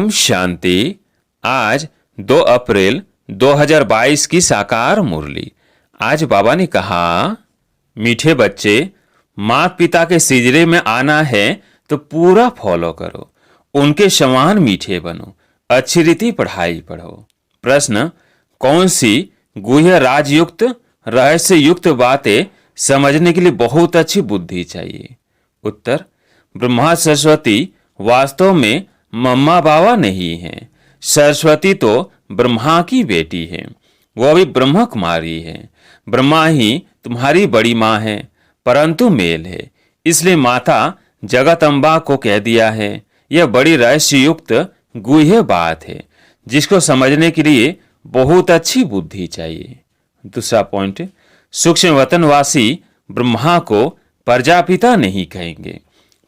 ओम शांति। आज 2 अप्रैल 2022 की साकार मुरली। आज बाबा ने कहा, मीठे बच्चे, माता पिता के सिजरे में आना है तो पूरा फॉलो करो, उनके समान मीठे बनो, अच्छी रीति पढ़ाई पढ़ो। प्रश्न, कौन सी गुह्य राजयुक्त रहस्य युक्त बातें समझने के लिए बहुत अच्छी बुद्धि चाहिए? उत्तर, ब्रह्मा सरस्वती वास्तव में मम्मा बाबा नहीं है। सरस्वती तो ब्रह्मा की बेटी है, वो भी ब्रह्म कुमारी है। ब्रह्मा ही तुम्हारी बड़ी माँ है, परंतु मेल है, इसलिए माता जगदम्बा को कह दिया है। यह बड़ी रहस्ययुक्त गुह्य बात है जिसको समझने के लिए बहुत अच्छी बुद्धि चाहिए। दूसरा पॉइंट, सूक्ष्म वतनवासी ब्रह्मा को प्रजापिता नहीं कहेंगे,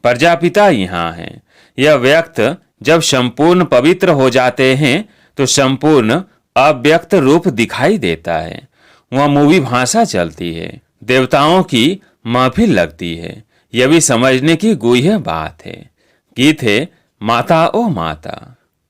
प्रजापिता यहाँ है। यह व्यक्त जब संपूर्ण पवित्र हो जाते हैं तो संपूर्ण अव्यक्त रूप दिखाई देता है। वह मूवी भाषा चलती है, देवताओं की महफिल लगती है। यह भी समझने की गुह्य बात है। गीत है, माता ओ माता।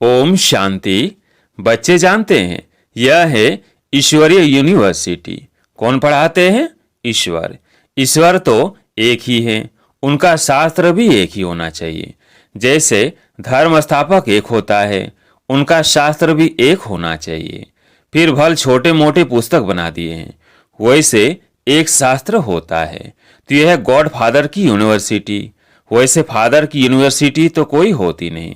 ओम शांति। बच्चे जानते हैं यह है ईश्वरीय यूनिवर्सिटी। कौन पढ़ाते हैं? ईश्वर। ईश्वर तो एक ही है, उनका शास्त्र भी एक ही होना चाहिए। जैसे धर्म स्थापक एक होता है, उनका शास्त्र भी एक होना चाहिए। फिर भल छोटे मोटे पुस्तक बना दिए हैं, वैसे एक शास्त्र होता है। तो यह गॉड फादर की यूनिवर्सिटी। वैसे फादर की यूनिवर्सिटी तो कोई होती नहीं,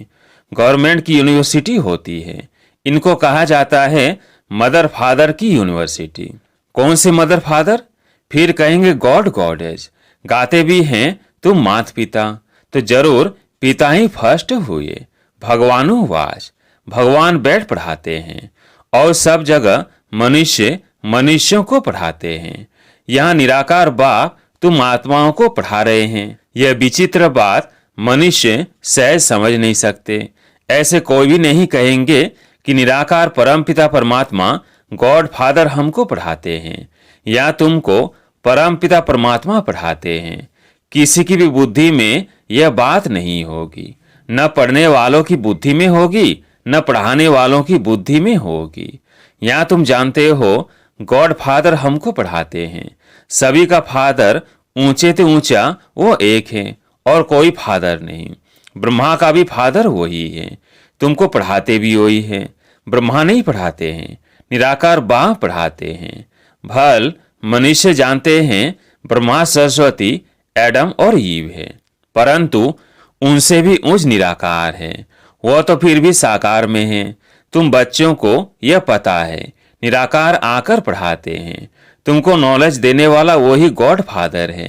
गवर्नमेंट की यूनिवर्सिटी होती है। इनको कहा जाता है मदर फादर की यूनिवर्सिटी। कौन से मदर फादर? फिर कहेंगे गॉड गॉडेज। गाते भी हैं तुम माता पिता, तो जरूर पिता ही फर्स्ट हुए। भगवानुवास, भगवान बैठ पढ़ाते हैं और सब जगह मनुष्य मनुष्यों को पढ़ाते हैं। यहाँ निराकार बाप तुम आत्माओं को पढ़ा रहे हैं। यह विचित्र बात मनुष्य सहज समझ नहीं सकते। ऐसे कोई भी नहीं कहेंगे कि निराकार परमपिता परमात्मा गॉड फादर हमको पढ़ाते हैं या तुमको परमपिता परमात्मा पढ़ाते हैं। किसी की भी बुद्धि में यह बात नहीं होगी। न पढ़ने वालों की बुद्धि में होगी, न पढ़ाने वालों की बुद्धि में होगी। यहाँ तुम जानते हो गॉड फादर हमको पढ़ाते हैं। सभी का फादर ऊंचे से ऊंचा वो एक है और कोई फादर नहीं। ब्रह्मा का भी फादर वही है, तुमको पढ़ाते भी वही है। ब्रह्मा नहीं पढ़ाते हैं, निराकार बाप पढ़ाते हैं। भल मनुष्य जानते हैं ब्रह्मा सरस्वती एडम और ईव है, परंतु उनसे भी ऊंच निराकार है। वह तो फिर भी साकार में है। तुम बच्चों को यह पता है, निराकार आकर पढ़ाते हैं। तुमको नॉलेज देने वाला वही गॉड फादर है।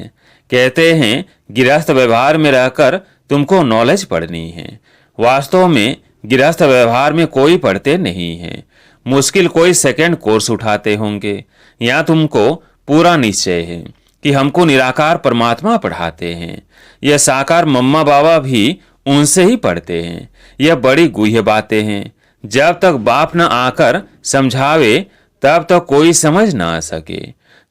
कहते हैं गृहस्थ व्यवहार में रहकर तुमको नॉलेज पढ़नी है। वास्तव में गृहस्थ व्यवहार में कोई पढ़ते नहीं है। मुश्किल कोई सेकंड कोर्स उठाते होंगे। यहाँ तुमको पूरा निश्चय है कि हमको निराकार परमात्मा पढ़ाते हैं। यह साकार मम्मा बाबा भी उनसे ही पढ़ते हैं। यह बड़ी गुह्य बातें हैं। जब तक बाप न आकर समझावे तब तक कोई समझ ना सके।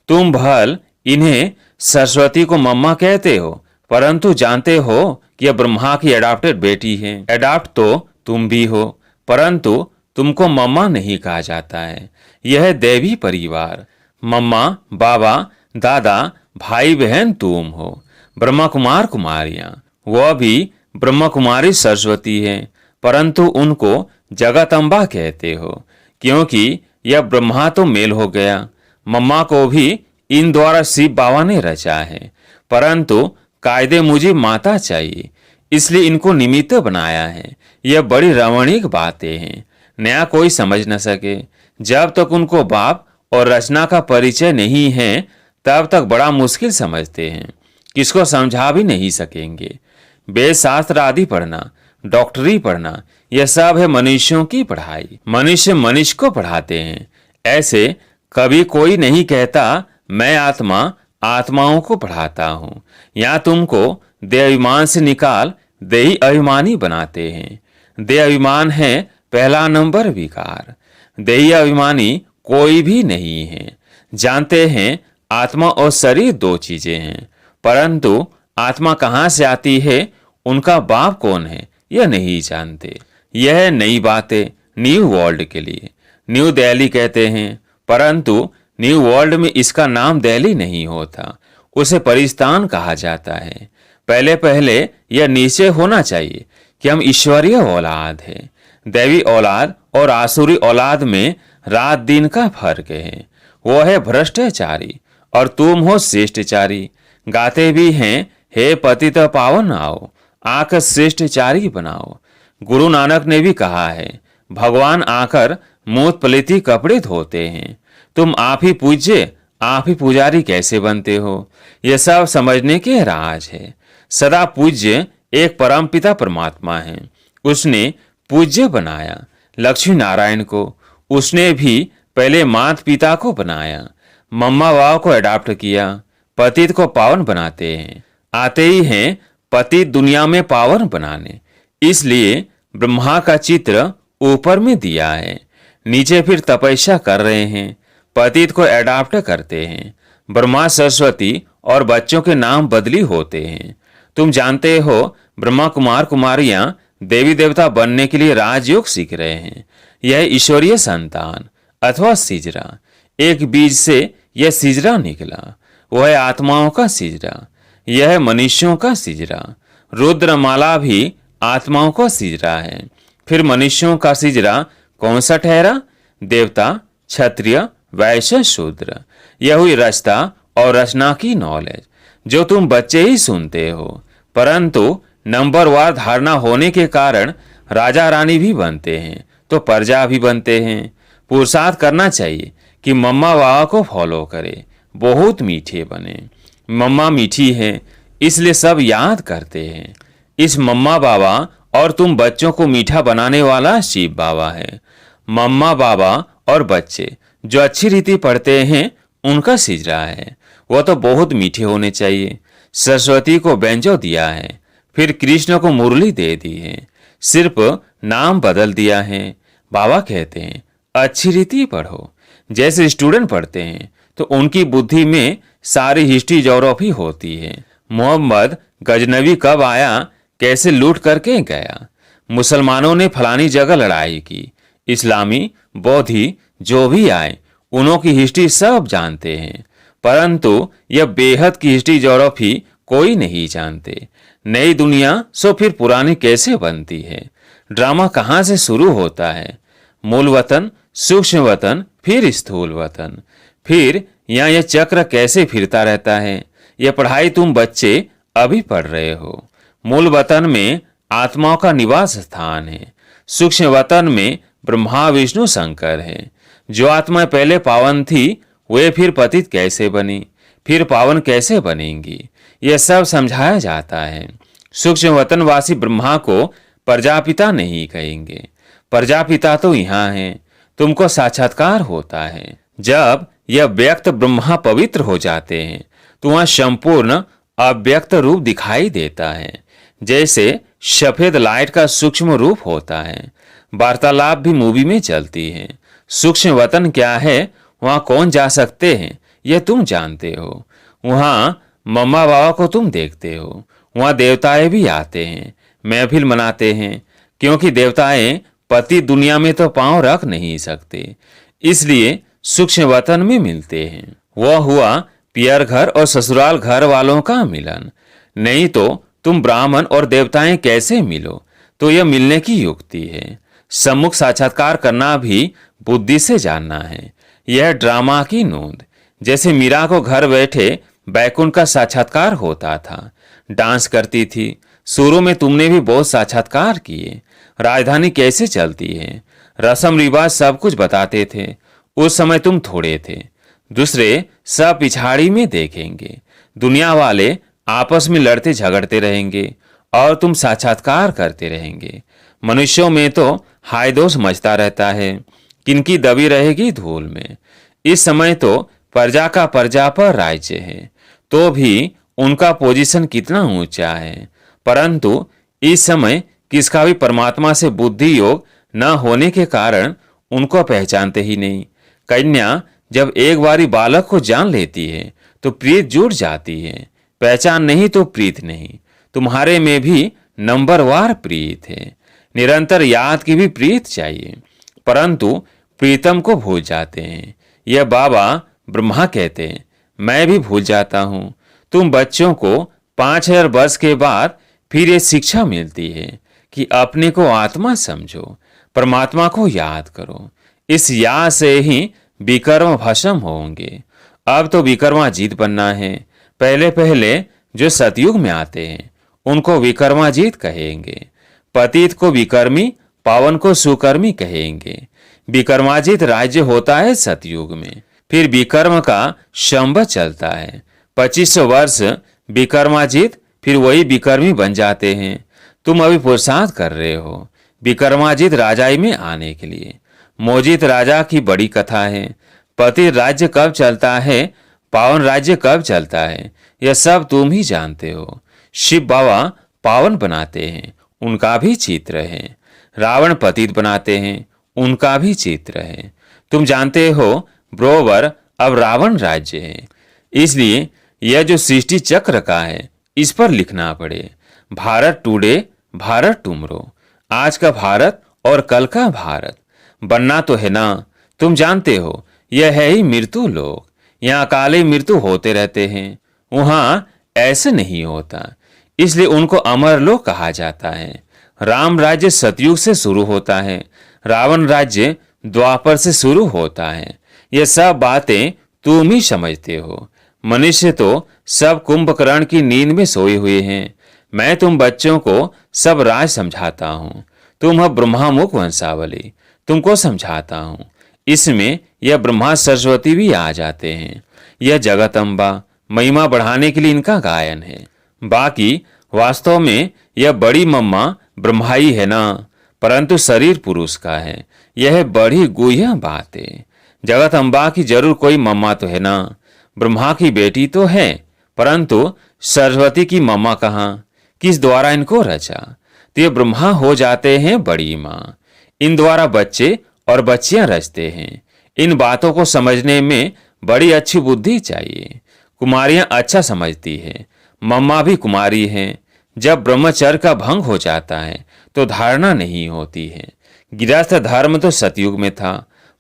तुम भल इन्हें सरस्वती को मम्मा कहते हो, परंतु जानते हो कि यह ब्रह्मा की एडॉप्टेड बेटी है। एडॉप्ट तो तुम भी हो, परंतु तुमको मम्मा नहीं कहा जाता है। यह है दैवी परिवार। मम्मा बाबा दादा भाई बहन तुम हो। ब्रह्मा कुमार कुमारियां, वह भी ब्रह्मा कुमारी सरस्वती है, परंतु उनको जगदम्बा कहते हो क्योंकि यह ब्रह्मा तो मेल हो गया। मम्मा को भी इन द्वारा शिव बाबा ने रचा है, परंतु कायदे मुझे माता चाहिए, इसलिए इनको निमित्त बनाया है। यह बड़ी रमणीक बातें हैं, नया कोई समझ न सके। जब तक उनको बाप और रचना का परिचय नहीं है तब तक बड़ा मुश्किल समझते हैं, किसको समझा भी नहीं सकेंगे। वेद शास्त्र आदि पढ़ना, डॉक्टरी पढ़ना, यह सब है मनुष्यों की पढ़ाई। मनुष्य मनुष्य को पढ़ाते हैं। ऐसे कभी कोई नहीं कहता मैं आत्मा आत्माओं को पढ़ाता हूँ। यहाँ तुमको देह अभिमान से निकाल देही अभिमानी बनाते हैं। देह अभिमान है पहला नंबर विकार। देही अभिमानी कोई भी नहीं है। जानते हैं आत्मा और शरीर दो चीजें हैं, परंतु आत्मा कहाँ से आती है, उनका बाप कौन है, यह नहीं जानते। यह नई बातें न्यू वर्ल्ड के लिए न्यू दिल्ली कहते हैं, परंतु न्यू वर्ल्ड में इसका नाम दिल्ली नहीं होता, उसे परिस्तान कहा जाता है। पहले पहले यह निश्चय होना चाहिए कि हम ईश्वरीय औलाद हैं। दैवी औलाद और आसुरी औलाद में रात दिन का फर्क है। वो है भ्रष्टाचारी और तुम हो श्रेष्ठचारी। गाते भी हैं, हे पतित पावन आओ, आकर श्रेष्ठचारी बनाओ। गुरु नानक ने भी कहा है, भगवान आकर मूत पलिती कपड़े धोते हैं। तुम आप ही पूज्य, आप ही पुजारी कैसे बनते हो? यह सब समझने के राज है। सदा पूज्य एक परमपिता परमात्मा है। उसने पूज्य बनाया लक्ष्मी नारायण को। उसने भी पहले माता पिता को बनाया, मम्मा बाबा को अडॉप्ट किया। पतित को पावन बनाते हैं, आते ही हैं पतित दुनिया में पावन बनाने। इसलिए ब्रह्मा का चित्र ऊपर में दिया है, नीचे फिर तपस्या कर रहे हैं, पतित को अडॉप्ट करते हैं। ब्रह्मा सरस्वती और बच्चों के नाम बदली होते हैं। तुम जानते हो ब्रह्मा कुमार कुमारियां देवी देवता बनने के लिए राजयोग सीख रहे हैं। यह ईश्वरीय संतान अथवा सिजरा, एक बीज से यह सिजरा निकला, वह है आत्माओं का सिजरा। यह मनुष्यों का सिजरा। रुद्रमाला भी आत्माओं का सिजरा है। फिर मनुष्यों का सिजरा कौन सा ठहरा? देवता, क्षत्रिय, वैश्य, शूद्र। यह हुई रचता और रचना की नॉलेज, जो तुम बच्चे ही सुनते हो, परंतु नंबरवार धारणा होने के कारण राजा रानी भी बनते हैं तो प्रजा भी बनते हैं। पुरुषार्थ करना चाहिए कि मम्मा बाबा को फॉलो करे, बहुत मीठे बने। मम्मा मीठी है इसलिए सब याद करते हैं। इस मम्मा बाबा और तुम बच्चों को मीठा बनाने वाला शिव बाबा है। मम्मा बाबा और बच्चे जो अच्छी रीति पढ़ते हैं उनका सिजरा है, वो तो बहुत मीठे होने चाहिए। सरस्वती को बेंजो दिया है, फिर कृष्ण को मुरली दे दी है, सिर्फ नाम बदल दिया है। बाबा कहते हैं अच्छी रीति पढ़ो। जैसे स्टूडेंट पढ़ते हैं तो उनकी बुद्धि में सारी हिस्ट्री ज्योग्राफी होती है। मोहम्मद गजनवी कब आया, कैसे लूट करके गया, मुसलमानों ने फलानी जगह लड़ाई की, इस्लामी बौद्धि जो भी आए उनों की हिस्ट्री सब जानते हैं, परंतु यह बेहद की हिस्ट्री ज्योग्राफी कोई नहीं जानते। नई दुनिया सो फिर पुरानी कैसे बनती है? ड्रामा कहाँ से शुरू होता है? मूल वतन, सूक्ष्म वतन, फिर स्थूल वतन, फिर यहाँ यह चक्र कैसे फिरता रहता है? यह पढ़ाई तुम बच्चे अभी पढ़ रहे हो। मूल वतन में आत्माओं का निवास स्थान है, सूक्ष्म वतन में ब्रह्मा विष्णु शंकर है। जो आत्मा पहले पावन थी वे फिर पतित कैसे बनी, फिर पावन कैसे बनेंगी, यह सब समझाया जाता है। सूक्ष्म वतनवासी ब्रह्मा को प्रजापिता नहीं कहेंगे, प्रजापिता तो यहाँ है। तुमको साक्षात्कार होता है जब यह व्यक्त ब्रह्मा पवित्र हो जाते हैं तो वहाँ संपूर्ण अव्यक्त रूप दिखाई देता है, जैसे सफेद लाइट का सूक्ष्म रूप होता है। वार्तालाप भी मूवी में चलती है। सूक्ष्म वतन क्या है, वहाँ कौन जा सकते हैं यह तुम जानते हो। वहाँ मम्मा बाबा को तुम देखते हो। वहाँ देवताएं भी आते हैं, महफिल मनाते हैं, क्योंकि देवताएं पति दुनिया में तो पांव रख नहीं सकते, इसलिए सूक्ष्म वतन में मिलते हैं। वह हुआ पियर घर और ससुराल घर वालों का मिलन। नहीं तो तुम ब्राह्मण और देवताएं कैसे मिलो? तो यह मिलने की युक्ति है। सम्मुख साक्षात्कार करना भी बुद्धि से जानना है। यह ड्रामा की नोंद। जैसे मीरा को घर बैठे बैकुंठ का साक्षात्कार होता था, डांस करती थी। शुरू में तुमने भी बहुत साक्षात्कार किए। राजधानी कैसे चलती है, रस्म रिवाज सब कुछ बताते थे। उस समय तुम थोड़े थे, दूसरे सब पिछाड़ी में देखेंगे। दुनिया वाले आपस में लड़ते झगड़ते रहेंगे और तुम साक्षात्कार करते रहेंगे। मनुष्यों में तो हाय दोष मचता रहता है, किनकी दबी रहेगी धूल में। इस समय तो प्रजा का प्रजा पर राज्य है, तो भी उनका पोजीशन कितना ऊंचा है, परंतु इस समय किसका भी परमात्मा से बुद्धि योग न होने के कारण उनको पहचानते ही नहीं। कन्या जब एक बारी बालक को जान लेती है तो प्रीत जुड़ जाती है। पहचान नहीं तो प्रीत नहीं। तुम्हारे में भी नंबरवार प्रीत है। निरंतर याद की भी प्रीत चाहिए, परंतु प्रीतम को भूल जाते हैं। यह बाबा ब्रह्मा कहते हैं, मैं भी भूल जाता हूँ। तुम बच्चों को 5000 वर्ष के बाद फिर ये शिक्षा मिलती है कि अपने को आत्मा समझो, परमात्मा को याद करो। इस याद से ही विकर्म भस्म होंगे। अब तो विकर्माजीत बनना है। पहले पहले जो सतयुग में आते हैं उनको विकर्माजीत कहेंगे। पतित को विकर्मी, पावन को सुकर्मी कहेंगे। विकर्माजीत राज्य होता है सतयुग में, फिर विकर्म का शंभ चलता है। 2500 वर्ष विकर्माजीत, फिर वही विकर्मी बन जाते हैं। तुम अभी पुरुषार्थ कर रहे हो विकर्माजीत राजाई में आने के लिए। मोजित राजा की बड़ी कथा है। पति राज्य कब चलता है, पावन राज्य कब चलता है, यह सब तुम ही जानते हो। शिव बाबा पावन बनाते हैं, उनका भी चित्र है। रावण पतित बनाते हैं, उनका भी चित्र है। तुम जानते हो ब्रोवर अब रावण राज्य है, इसलिए यह जो सृष्टि चक्र का है इस पर लिखना पड़े। Bharat today, Bharat tomorrow. आज का भारत और कल का भारत बनना तो है ना। तुम जानते हो यह है ही मृत्यु लोक। यहाँ अकाले मृत्यु होते रहते हैं, वहां ऐसे नहीं होता, इसलिए उनको अमर लोक कहा जाता है। राम राज्य सतयुग से शुरू होता है, रावण राज्य द्वापर से शुरू होता है। ये सब बातें तुम ही समझते हो। मनुष्य तो सब कुंभकर्ण की नींद में सोए हुए हैं। मैं तुम बच्चों को सब राज समझाता हूँ। तुम अब ब्रह्मामुख वंशावली, तुमको समझाता हूँ। इसमें यह ब्रह्मा सरस्वती भी आ जाते हैं। यह जगतम्बा महिमा बढ़ाने के लिए इनका गायन है। बाकी वास्तव में यह बड़ी मम्मा ब्रह्माई है ना, परंतु शरीर पुरुष का है। यह बड़ी गुह्य बात है। जगतम्बा की जरूर कोई मम्मा तो है ना। ब्रह्मा की बेटी तो है, परंतु सरस्वती की मम्मा कहाँ, किस द्वारा इनको रचा? तो ये ब्रह्मा हो जाते हैं बड़ी माँ। इन द्वारा बच्चे और बच्चियां रचते हैं। इन बातों को समझने में बड़ी अच्छी बुद्धि चाहिए। कुमारियां अच्छा समझती है, मम्मा भी कुमारी हैं। जब ब्रह्मचर्य का भंग हो जाता है तो धारणा नहीं होती है। गृहस्थ धर्म तो सतयुग में था,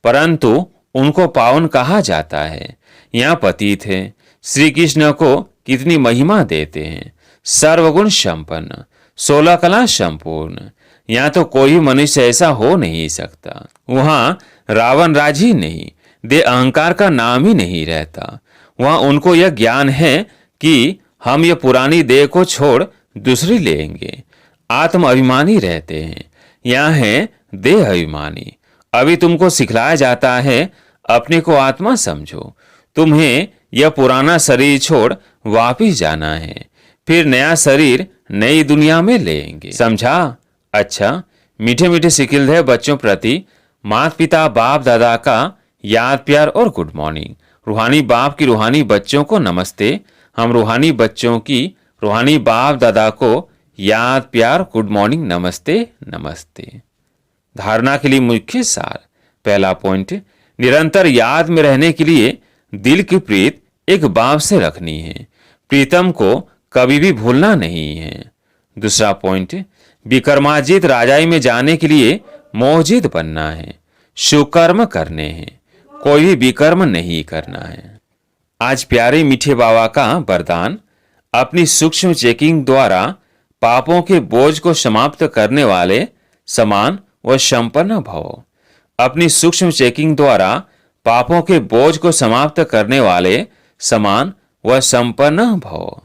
परंतु उनको पावन कहा जाता है। यहाँ पतित है। श्री कृष्ण को कितनी महिमा देते हैं। सर्वगुण संपन्न, 16 कला संपूर्ण। यहाँ तो कोई मनुष्य ऐसा हो नहीं सकता। वहाँ रावण राज ही नहीं, दे अहंकार का नाम ही नहीं रहता। वहाँ उनको यह ज्ञान है कि हम ये पुरानी देह को छोड़ दूसरी लेंगे। आत्म अभिमानी रहते हैं, यहाँ है देह अभिमानी। अभी तुमको सिखलाया जाता है अपने को आत्मा समझो। तुम्हें यह पुराना शरीर छोड़ वापिस जाना है, फिर नया शरीर नई दुनिया में लेंगे। समझा? अच्छा, मीठे मीठे सिकिल है बच्चों प्रति माता पिता बाप दादा का याद प्यार और गुड मॉर्निंग। रूहानी बाप की रूहानी बच्चों को नमस्ते। हम रूहानी बच्चों की रूहानी बाप दादा को याद प्यार गुड मॉर्निंग नमस्ते नमस्ते। धारणा के लिए मुख्य सार। पहला पॉइंट, निरंतर याद में रहने के लिए दिल की प्रीत एक बाप से रखनी है। प्रीतम को कभी भी भूलना नहीं है। दूसरा पॉइंट, विकर्माजीत राजाई में जाने के लिए मोहजीत बनना है। सुकर्म करने हैं, कोई भी विकर्म नहीं करना है। आज प्यारे मीठे बाबा का वरदान, अपनी सूक्ष्म चेकिंग द्वारा पापों के बोझ को समाप्त करने वाले समान व संपन्न भव। अपनी सूक्ष्म चेकिंग द्वारा पापों के बोझ को समाप्त करने वाले समान व संपन्न भव।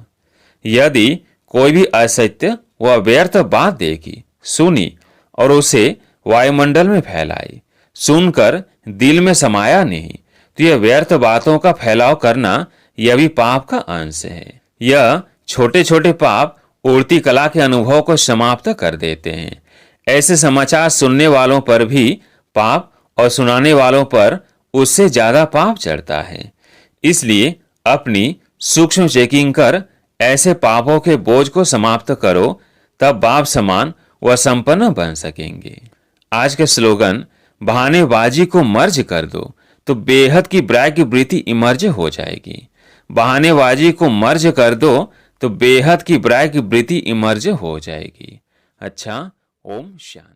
यदि कोई भी असत्य व व्यर्थ बात देखी, सुनी और उसे वायुमंडल में फैलाई, सुनकर दिल में समाया नहीं, तो यह व्यर्थ बातों का फैलाव करना यह भी पाप का अंश है। यह छोटे छोटे पाप उड़ती कला के अनुभव को समाप्त कर देते हैं। ऐसे समाचार सुनने वालों पर भी पाप और सुनाने वालों पर उससे ज्यादा पाप चढ़ता है। इसलिए अपनी सूक्ष्म चेकिंग कर ऐसे पापों के बोझ को समाप्त करो, तब बाप समान व संपन्न बन सकेंगे। आज के स्लोगन, बहानेबाजी को मर्ज कर दो तो बेहद की ब्रैग की वृत्ति इमर्ज हो जाएगी। बहानेबाजी को मर्ज कर दो तो बेहद की ब्रैग की वृत्ति इमर्ज हो जाएगी। अच्छा, ओम शांति।